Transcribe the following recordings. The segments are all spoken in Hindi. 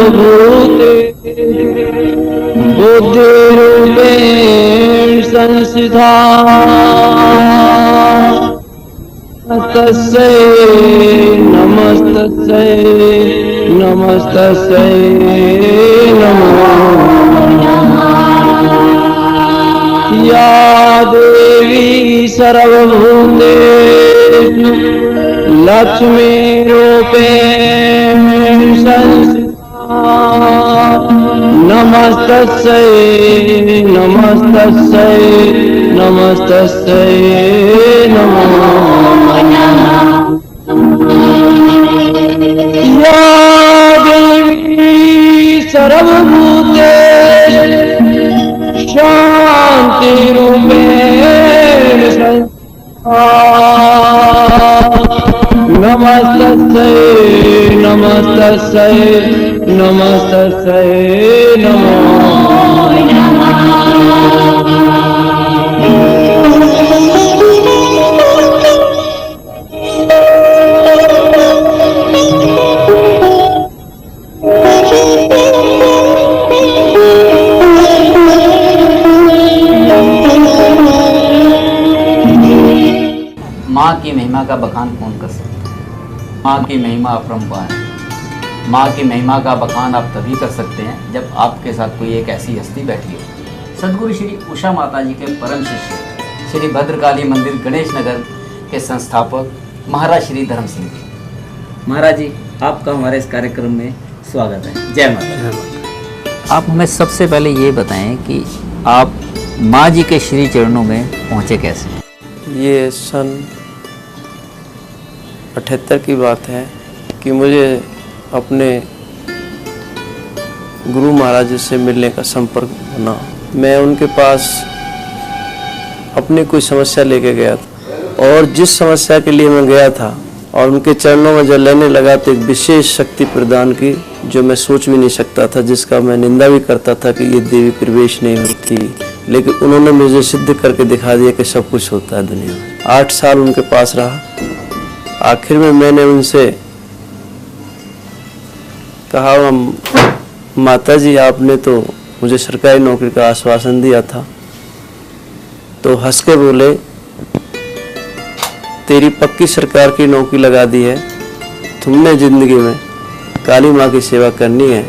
सर्वभूते बुद्धिरूपेण संस्थिता तस्यै नमस्तस्यै नमस्तस्यै नमो या देवी सर्वभूतेषु लक्ष्मीरूपेण संस्थिता नमस्तस्यै नमस्तस्यै नमस्तस्यै नमो या देवी सर्वभूतेषु शान्तिरूपेण संस्थिता नमस्तस्यै नमस्तस्यै नमस्तस्यै नमो माँ की महिमा का बखान कौन कर सकता है? माँ की महिमा अपरंपार है। माँ की महिमा का बखान आप तभी कर सकते हैं जब आपके साथ कोई एक ऐसी हस्ती बैठी हो। सदगुरु श्री उषा माता जी के परम शिष्य श्री भद्रकाली मंदिर गणेश नगर के संस्थापक महाराज श्री धर्म सिंह जी। महाराज जी, आपका हमारे इस कार्यक्रम में स्वागत है। जय माता। आप हमें सबसे पहले ये बताएं कि आप माँ जी के श्री चरणों में पहुँचे कैसे? ये सन 78 की बात है कि मुझे अपने गुरु महाराज जी से मिलने का संपर्क बना। मैं उनके पास अपनी कोई समस्या लेके गया था और जिस समस्या के लिए मैं गया था और उनके चरणों में जब लेने लगा तो एक विशेष शक्ति प्रदान की जो मैं सोच भी नहीं सकता था, जिसका मैं निंदा भी करता था कि ये देवी प्रवेश नहीं होती, लेकिन उन्होंने मुझे सिद्ध करके दिखा दिया कि सब कुछ होता है दुनिया में। 8 साल उनके पास रहा। आखिर में मैंने उनसे कहा, माता जी आपने तो मुझे सरकारी नौकरी का आश्वासन दिया था। तो हंस के बोले, तेरी पक्की सरकार की नौकरी लगा दी है, तुमने जिंदगी में काली माँ की सेवा करनी है।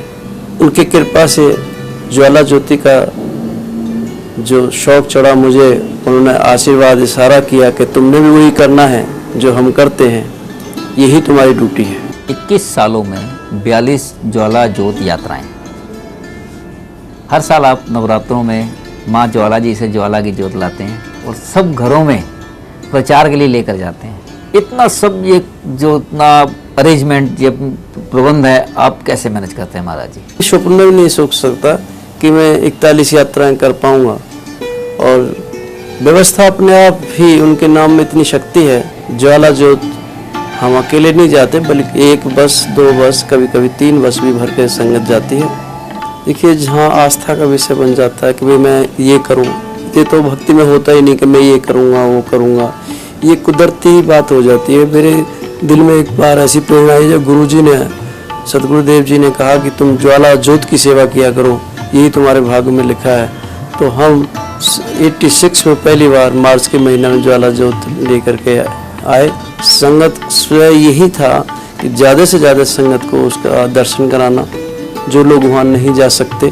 उनकी कृपा से ज्वाला ज्योति का जो शौक चढ़ा मुझे, उन्होंने आशीर्वाद इशारा किया कि तुमने भी वही करना है जो हम करते हैं, यही तुम्हारी ड्यूटी है। 21 सालों में 42 ज्वाला ज्योत यात्राएं। हर साल आप नवरात्रों में माँ ज्वाला जी से ज्वाला की ज्योत लाते हैं और सब घरों में प्रचार के लिए लेकर जाते हैं। इतना सब ये जो इतना अरेंजमेंट ये प्रबंध है, आप कैसे मैनेज करते हैं महाराज जी? स्वप्न में भी नहीं सोच सकता कि मैं 41 यात्राएं कर पाऊंगा। और व्यवस्था अपने आप ही उनके नाम में इतनी शक्ति है। ज्वाला ज्योत हम अकेले नहीं जाते, बल्कि 1 बस 2 बस कभी कभी 3 बस भी भर के संगत जाती है। देखिए, जहाँ आस्था का विषय बन जाता है कि भाई मैं ये करूँ, ये तो भक्ति में होता ही नहीं कि मैं ये करूँगा वो करूँगा, ये कुदरती बात हो जाती है। मेरे दिल में एक बार ऐसी प्रेरणा आई जब गुरुजी ने, सदगुरुदेव जी ने कहा कि तुम ज्वाला ज्योत की सेवा किया करो, यही तुम्हारे भाग्य में लिखा है। तो हम 86 में पहली बार मार्च के महीने में ज्वाला ज्योत लेकर के आए। संगत स्वयं यही था कि ज़्यादा से ज़्यादा संगत को उसका दर्शन कराना। जो लोग वहाँ नहीं जा सकते,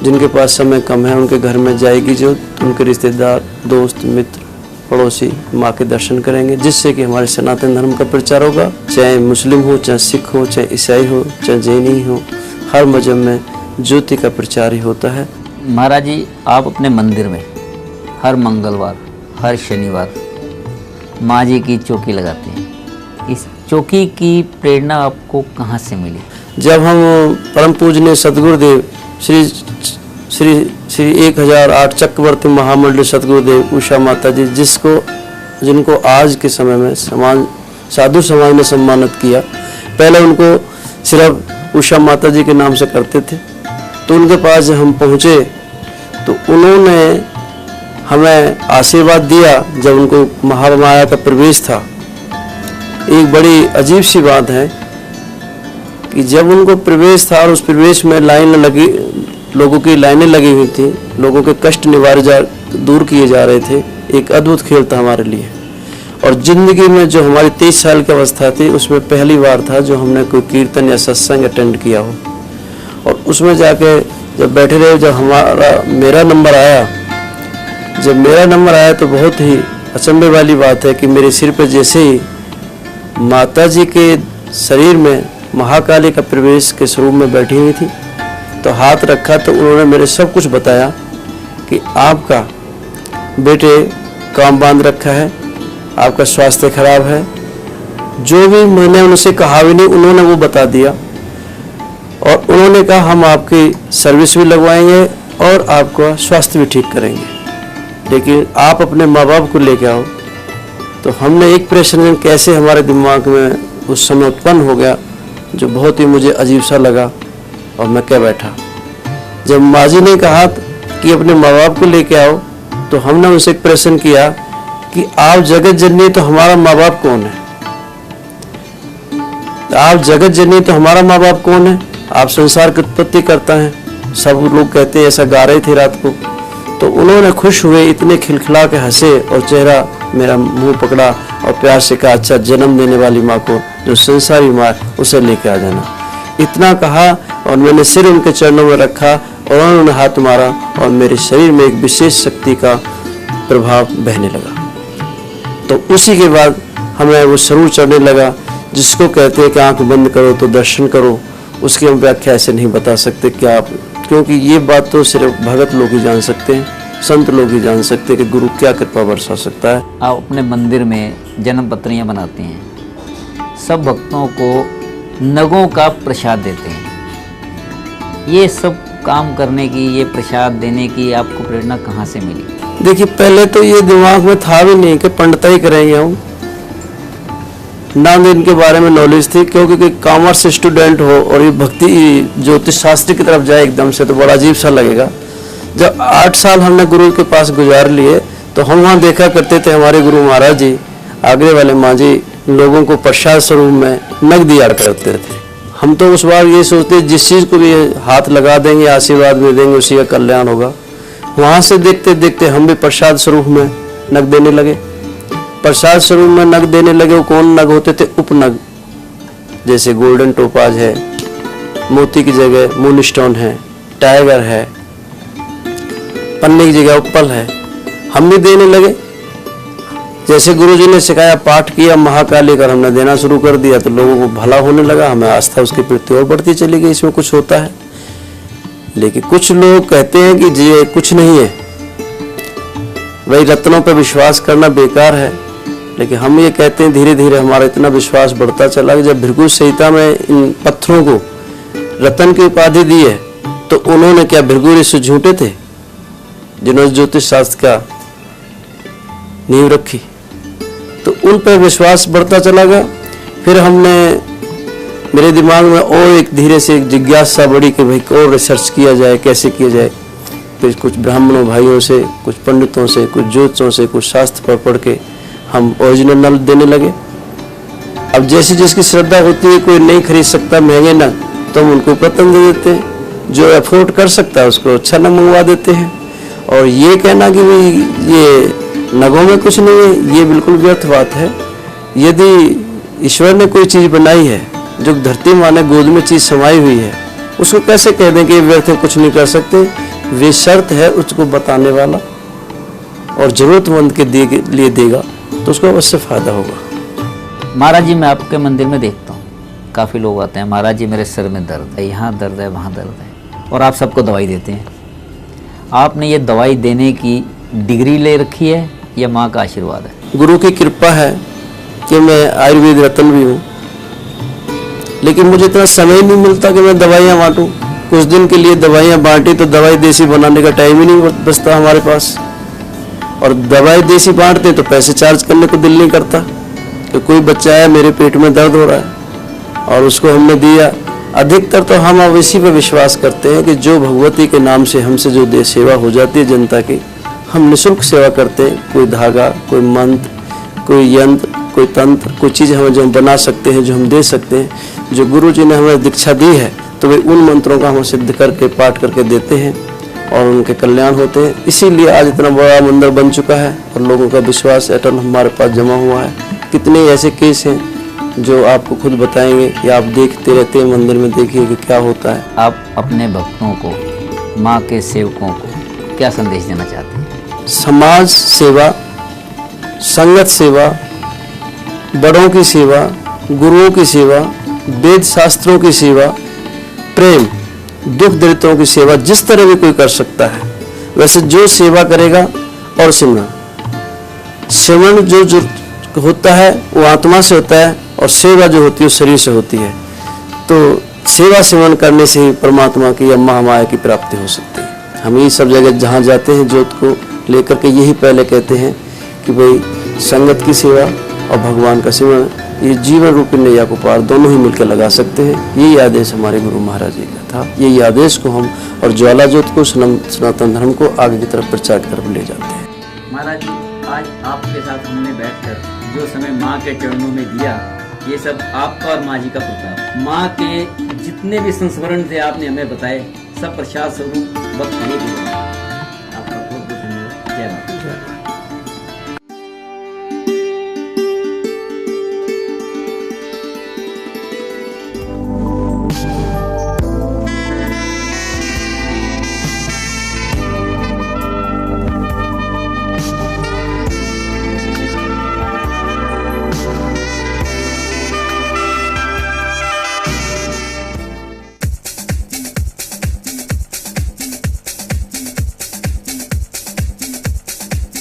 जिनके पास समय कम है, उनके घर में जाएगी जो उनके रिश्तेदार, दोस्त, मित्र, पड़ोसी माँ के दर्शन करेंगे, जिससे कि हमारे सनातन धर्म का प्रचार होगा। चाहे मुस्लिम हो, चाहे सिख हो, चाहे ईसाई हो, चाहे जैनी हो, हर मजहब में ज्योति का प्रचार ही होता है। महाराज जी, आप अपने मंदिर में हर मंगलवार, हर शनिवार माँ जी की चौकी लगाते हैं। इस चौकी की प्रेरणा आपको कहाँ से मिली? जब हम परम पूजनीय सदगुरुदेव श्री 1008 चक्रवर्ती महामंडल सदगुरुदेव उषा माता जी, जिनको आज के समय में साधु समाज ने सम्मानित किया। पहले उनको सिर्फ उषा माता जी के नाम से करते थे। तो उनके पास जब हम पहुँचे तो उन्होंने हमें आशीर्वाद दिया। जब उनको महामाया का प्रवेश था, एक बड़ी अजीब सी बात है कि जब उनको प्रवेश था और उस प्रवेश में लाइन लगी, लोगों की लाइनें लगी हुई थी, लोगों के कष्ट दूर किए जा रहे थे, एक अद्भुत खेल था हमारे लिए। और ज़िंदगी में जो हमारी 23 साल की अवस्था थी, उसमें पहली बार था जो हमने कोई कीर्तन या सत्संग अटेंड किया हो। और उसमें जाके जब बैठे रहे, जब मेरा नंबर आया तो बहुत ही अचंभे वाली बात है कि मेरे सिर पर जैसे ही माता जी के शरीर में महाकाली का प्रवेश के स्वरूप में बैठी हुई थी, तो हाथ रखा तो उन्होंने मेरे सब कुछ बताया कि आपका बेटे काम बांध रखा है, आपका स्वास्थ्य खराब है। जो भी मैंने उनसे कहा भी नहीं, उन्होंने वो बता दिया। और उन्होंने कहा हम आपकी सर्विस भी लगवाएंगे और आपका स्वास्थ्य भी ठीक करेंगे, लेकिन आप अपने माँ बाप को लेके आओ। तो हमने एक प्रश्न कैसे हमारे दिमाग में उस समय उत्पन्न हो गया, जो बहुत ही मुझे अजीब सा लगा, और मैं क्या बैठा। जब माँ जी ने कहा कि अपने माँ बाप को लेके आओ, तो हमने उनसे एक प्रश्न किया कि आप जगत जननी, तो हमारा माँ बाप कौन है? आप जगत जननी, तो हमारा माँ बाप कौन है? आप संसार की उत्पत्ति करता है। सब लोग कहते हैं, ऐसा गा रहे थे रात को। तो उन्होंने खुश हुए, इतने खिलखिला के हंसे और चेहरा मेरा मुंह पकड़ा और प्यार से कहा, अच्छा जन्म देने वाली माँ को, जो संसारी माँ है, उसे लेके आ जाना। इतना कहा और मैंने सिर उनके चरणों में रखा और उन्होंने हाथ मारा और मेरे शरीर में एक विशेष शक्ति का प्रभाव बहने लगा। तो उसी के बाद हमें वो स्वरूप चढ़ने लगा, जिसको कहते हैं कि आंख बंद करो तो दर्शन करो। उसकी हम व्याख्या ऐसे नहीं बता सकते क्या आप, क्योंकि ये बात तो सिर्फ भगत लोग ही जान सकते हैं, संत लोग ही जान सकते हैं कि गुरु क्या कृपा बरसा सकता है। आप अपने मंदिर में जन्म पत्रियाँ बनाते हैं, सब भक्तों को नगों का प्रसाद देते हैं। ये सब काम करने की, ये प्रसाद देने की आपको प्रेरणा कहाँ से मिली? देखिए, पहले तो ये दिमाग में था भी नहीं कि पंडिताई करेंगे हम, ना इनके बारे में नॉलेज थी, क्योंकि कॉमर्स स्टूडेंट हो और ये भक्ति ज्योतिष शास्त्र की तरफ जाए एकदम से, तो बड़ा अजीब सा लगेगा। जब 8 साल हमने गुरु के पास गुजार लिए, तो हम वहाँ देखा करते थे हमारे गुरु महाराज जी, आगरे वाले माँ जी, लोगों को प्रसाद स्वरूप में नग दिया करते थे। हम तो उस बार ये सोचते, जिस चीज़ को भी हाथ लगा देंगे, आशीर्वाद में देंगे, उसी का कल्याण होगा। वहाँ से देखते देखते हम भी प्रसाद स्वरूप में नग देने लगे। प्रसाद स्वरूप में नग देने लगे। वो कौन नग होते थे? उपनग, जैसे गोल्डन टोपाज है, मोती की जगह मून स्टोन है, टाइगर है, पन्ने की जगह उपल है, हम भी देने लगे। जैसे गुरुजी ने सिखाया, पाठ किया महाकाली का, हमने देना शुरू कर दिया, तो लोगों को भला होने लगा, हमें आस्था उसके प्रति और बढ़ती चली गई, इसमें कुछ होता है। लेकिन कुछ लोग कहते हैं कि ये कुछ नहीं है, वही रत्नों पर विश्वास करना बेकार है। लेकिन हम ये कहते हैं, धीरे धीरे हमारा इतना विश्वास बढ़ता चला कि जब भृगु संहिता में इन पत्थरों को रत्न की उपाधि दी है, तो उन्होंने क्या भृगु ऋषि झूठे थे जिन्होंने ज्योतिष शास्त्र का नींव रखी? तो उन पर विश्वास बढ़ता चला गया। फिर हमने, मेरे दिमाग में और एक धीरे से एक जिज्ञासा बढ़ी कि भाई और रिसर्च किया जाए, कैसे किया जाए। फिर कुछ ब्राह्मणों भाइयों से, कुछ पंडितों से, कुछ ज्योतिषों से, कुछ शास्त्र पढ़ के हम ओरिजिनल नल देने लगे। अब जैसी जिसकी श्रद्धा होती है, कोई नहीं खरीद सकता महंगे नग, तो हम उनको प्रथम दे देते हैं। जो अफोर्ड कर सकता है उसको अच्छा नग मंगवा देते हैं। और ये कहना कि ये नगों में कुछ नहीं है, ये बिल्कुल व्यर्थ बात है। यदि ईश्वर ने कोई चीज़ बनाई है, जो धरती माँ ने गोद में चीज़ समाई हुई है, उसको कैसे कह दें कि ये व्यर्थ है, कुछ नहीं कर सकते? वे शर्त है उसको बताने वाला, और जरूरतमंद के लिए देगा तो उसको अवश्य फायदा होगा। महाराज जी, मैं आपके मंदिर में देखता हूँ, काफ़ी लोग आते हैं, महाराज जी मेरे सिर में दर्द है, यहाँ दर्द है, वहाँ दर्द है, और आप सबको दवाई देते हैं। आपने ये दवाई देने की डिग्री ले रखी है या माँ का आशीर्वाद है? गुरु की कृपा है कि मैं आयुर्वेद रत्न भी हूँ, लेकिन मुझे इतना समय नहीं मिलता कि मैं दवाइयाँ बांटूँ। कुछ दिन के लिए दवाइयाँ बांटी तो दवाई देसी बनाने का टाइम ही नहीं बचता हमारे पास, और दवाई देसी बांटते तो पैसे चार्ज करने को दिल नहीं करता। तो कोई बच्चा है, मेरे पेट में दर्द हो रहा है और उसको हमने दिया। अधिकतर तो हम अब इसी पर विश्वास करते हैं कि जो भगवती के नाम से हमसे जो दे सेवा हो जाती है जनता की, हम निःशुल्क सेवा करते हैं। कोई धागा, कोई मंत्र, कोई यंत्र, कोई तंत्र, कोई चीज़ हमें जो हम बना सकते हैं, जो हम दे सकते हैं, जो गुरु जी ने हमें दीक्षा दी है, तो वे उन मंत्रों का हम सिद्ध करके पाठ करके देते हैं और उनके कल्याण होते हैं। इसीलिए आज इतना बड़ा मंदिर बन चुका है और लोगों का विश्वास अटल हमारे पास जमा हुआ है। कितने ऐसे केस हैं जो आपको खुद बताएंगे या आप देखते रहते हैं मंदिर में, देखिए कि क्या होता है। आप अपने भक्तों को, माँ के सेवकों को क्या संदेश देना चाहते हैं? समाज सेवा, संगत सेवा, बड़ों की सेवा, गुरुओं की सेवा, वेद शास्त्रों की सेवा, प्रेम, दुख दरिद्रों की सेवा जिस तरह भी कोई कर सकता है, वैसे जो सेवा करेगा। और सिमरन जो होता है वो आत्मा से होता है और सेवा जो होती है वो शरीर से होती है। तो सेवा सिमरन करने से ही परमात्मा की या महामाया की प्राप्ति हो सकती है। हम ये सब जगह जहाँ जाते हैं ज्योत को लेकर के यही पहले कहते हैं कि भाई संगत की सेवा और भगवान का सिमरन, ये जीवन रूपी नैया को पार दोनों ही मिलकर लगा सकते हैं। यही आदेश हमारे गुरु महाराज जी का था। यही आदेश को हम और ज्वाला ज्योत को, सनातन धर्म को आगे की तरफ प्रचार की तरफ ले जाते हैं। महाराज जी, आज आपके साथ हमने बैठकर जो समय माँ के चरणों में दिया, ये सब आपका और माँ जी का प्रताप। माँ के जितने भी संस्मरण थे आपने हमें बताए, सब प्रसाद स्वरूप वक्त हमें दिया। आपका बहुत बहुत धन्यवाद। जय माता।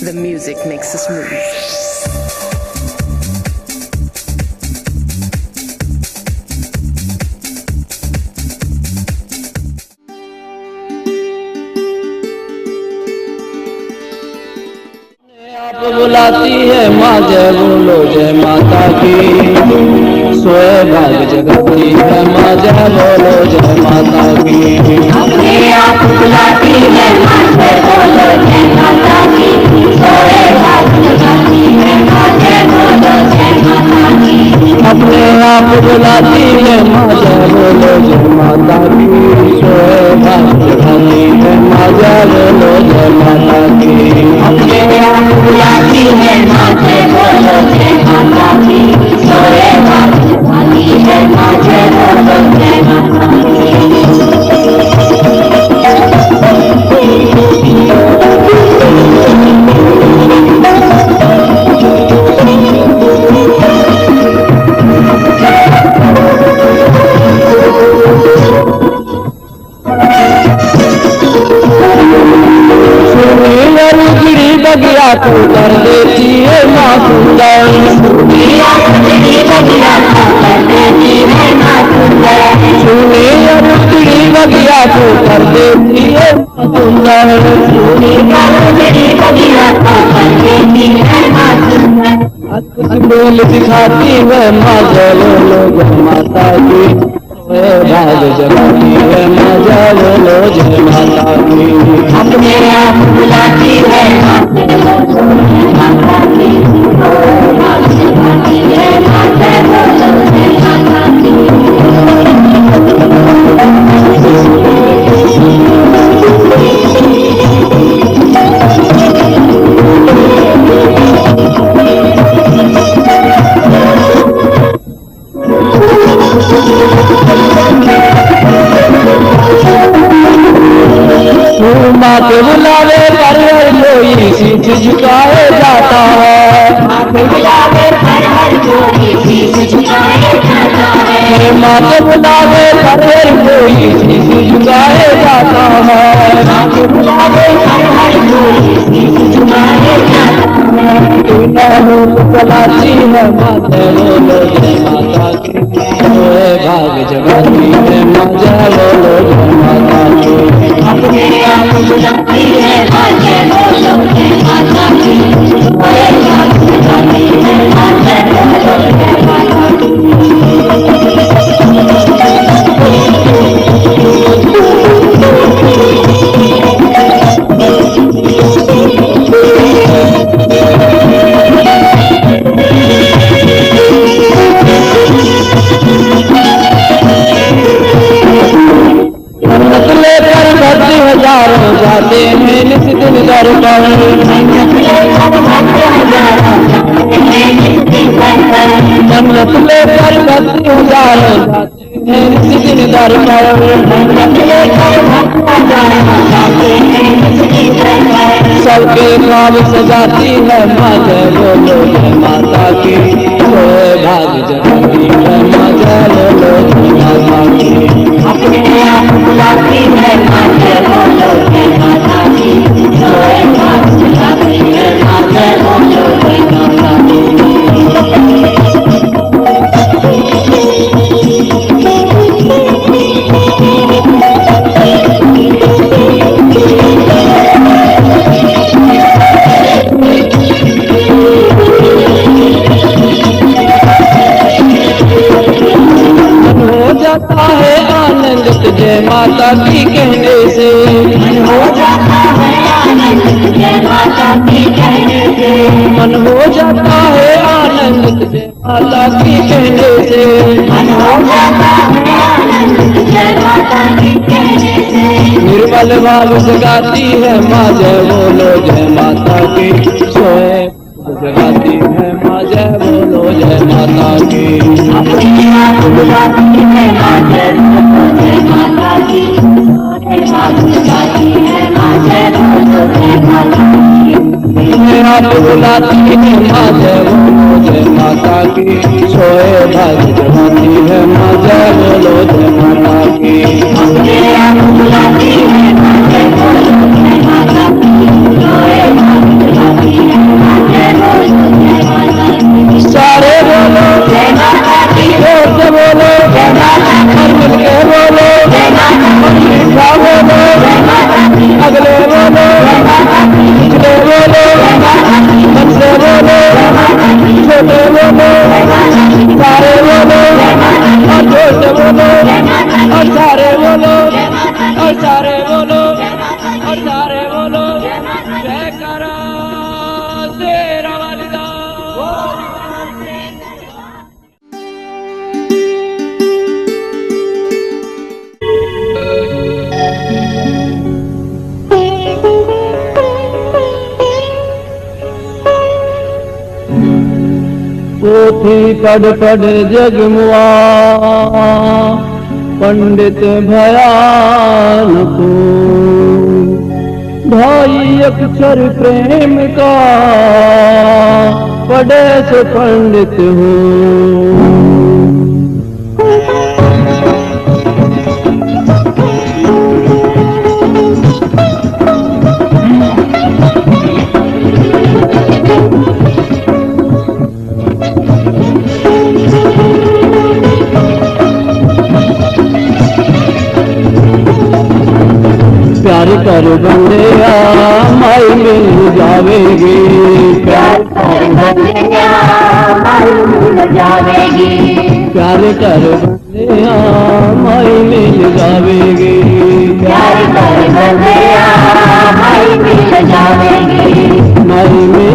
The music makes us move. आप बुलाती है माँ, जय बोलो जय माता की। सोए भाग जगती है माँ, जय बोलो जय माता की। अपने आप बुलाती है माँ, जय बोलो जय माता की। सोए भाग जगाती है माँ, जय बोलो जय माता की। अपने आप बुलाती है माँ, जय बोलो जय माता की। सोए भाग जगाती है माँ, जय बोलो जय माता की। अपने आप बुलाती है माँ, जय बोलो जय माता की। सोए भाग जगाती है माँ, जय बोलो जय माता की। बगिया को कर देती है माँ सुंदर। बगिया को कर देती है माँ सुंदर। सुनी अरुचि बगिया को कर देती है माँ सुंदर। बगिया को कर देती है माँ सुंदर। बोल दिखाती है माँ, जय बोलो जय माता की। भाग जगाती है माँ, जय बोलो जय माता की। अपने आप बुलाती है माँ, जय बोलो जय माता की। भाग जगाती है माँ, जय बोलो जय माता की। माँ के बुलावे पर हर कोई शीश झुकाए जाता है। माँ के बुलावे पर हर कोई शीश झुकाए जाता है। माँ के बुलावे पर हर कोई शीश झुकाए जाता है। माँ के बुलावे पर हर कोई शीश झुकाए जाता है। बुलाती है माँ, जय बोलो जय माता की। सोए भाग जगाती है माँ, जय बोलो जय माता की। अपने आप बुलाती है माँ, जय बोलो जय माता की। सोए भाग जगाती है माँ, जय बोलो जय माता की। जाते हैं निस दिन दर पर। मन्नत लेकर भक्ति हजारों जाते हैं निस दिन दर पर। सबके ख्वाब सजाती है माँ जय बोलो जय माता की। सोए भाग्य जगाती है माँ जय बोलो जय माता की। अपने आप बुलाती है माँ जय बोलो जय माता की। सोए भाग्य जगाती है माँ जय बोलो जय माता की। जाता है आनंदित जय माता की कहने से। हो जाता है आनंदित जय माता की कहने से। मन हो जाता है आनंदित जय माता की कहने से। मन हो जाता है आनंदित जय माता की कहने से। निर्मल भाव जगाती है माँ जय बोलो जय माता की। सोए जगाती है माँ जय बोलो जय माता की। अपने आप बुलाती है माँ जय बोलो जय माता की। सोए भाग्य जगाती है माँ जय बोलो जय माता की। अपने आप बुलाती है माँ जय बोलो जय माता की। सोए भाग्य जगाती है माँ जय बोलो जय माता की। अपने आप बुलाती है माँ जय बोलो जय माता की। सोए भाग्य जगाती है माँ जय बोलो जय माता की। सारे बोलो जय माता की। जोर से बोलो जय माता की। और मिलके बोलो जय माता और की। मीठा बोलो। जय माता की। अगले बोलो जय माता की। पिछले बोलो जय माता की। मन से बोलो जय माता की। छोटे बोलो जय माता की। सारे बोलो जय माता की। और जोर से बोलो जय माता की। और सारे बोलो जय माता की। और सारे बोलो जय माता की। और सारे बोलो जय माता की। जय करा तेरा वालिदा। पोथी पढ़ पढ़ जगमुआ पंडित भयान को। भाई अक्षर प्रेम का पढ़े से पंडित हो। प्यार कर बंदिया माई मिल जावेगी। प्यार कर बंदिया माई मिल जावेगी। प्यार कर बंदिया माई मिल जावेगी। प्यार कर बंदिया माई मिल जावेगी। माई मिल